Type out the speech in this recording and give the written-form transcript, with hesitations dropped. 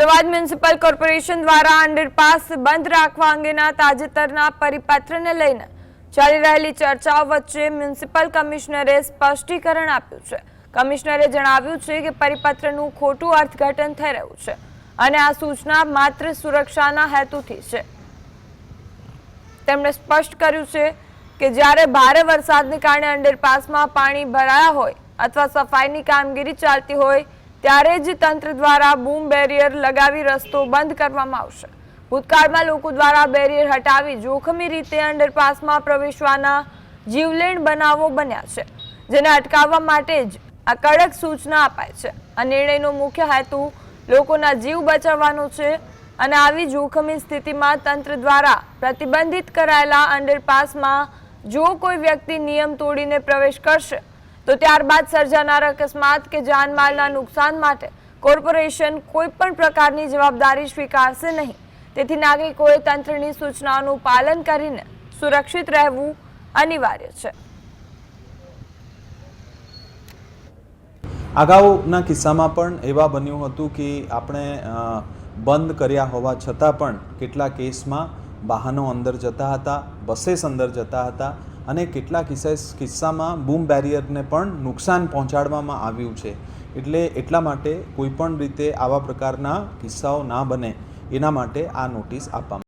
Ahmedabad municipal corporation દ્વારા underpass બંધ રાખવા અંગેના તાજેતરના પરિપત્રને લઈને ચાલી રહેલી ચર્ચાઓ વચ્ચે મ્યુનિસિપલ કમિશનરે સ્પષ્ટીકરણ આપ્યું છે। કમિશનરે જણાવ્યું છે કે પરિપત્રનું ખોટું અર્થઘટન થઈ રહ્યું છે અને આ સૂચના માત્ર સુરક્ષાના હેતુથી છે। તેમણે સ્પષ્ટ કર્યું છે કે જ્યારે ભારે વરસાદને કારણે અંડરપાસમાં પાણી ભરાયા હોય અથવા સફાઈની કામગીરી ચાલતી હોય ત્યારે જ તંત્ર દ્વારા બૂમ બેરિયર લગાવી રસ્તો બંધ કરવામાં આવશે। ભૂતકાળમાં લોકો દ્વારા બેરિયર હટાવી જોખમી રીતે અંડરપાસમાં પ્રવેશવાના જીવલેણ બનાવો બન્યા છે, જેને અટકાવવા માટે જ આ કડક સૂચના અપાઈ છે। આ નિર્ણયનો મુખ્ય હેતુ લોકોના જીવ બચાવવાનો છે અને આવી જોખમી સ્થિતિમાં તંત્ર દ્વારા પ્રતિબંધિત કરાયેલા અંડરપાસમાં જો કોઈ વ્યક્તિ નિયમ તોડીને પ્રવેશ કરશે તો ત્યારબાદ સર્જાનાર અકસ્માત કે જાનમાલના નુકસાન માટે કોર્પોરેશન કોઈ પણ પ્રકારની જવાબદારી સ્વીકારશે નહીં। તેથી નાગરિકોએ તંત્રની સૂચનાઓનું પાલન કરીને સુરક્ષિત રહેવું અનિવાર્ય છે। અગાઉના કિસ્સામાં પણ એવા બન્યું હતું કે આપણે બંધ કર્યા હોવા છતાં પણ કેટલા કેસમાં વાહનો અંદર જતા હતા, બसेस અંદર જતા હતા અને કેટલા કિસ્સામાં બૂમ બેરિયરને પણ નુકસાન પહોંચાડવામાં આવ્યું છે। એટલે એટલા માટે કોઈ પણ રીતે આવા પ્રકારના કિસ્સાઓ ના બને એના માટે આ નોટિસ આપવામાં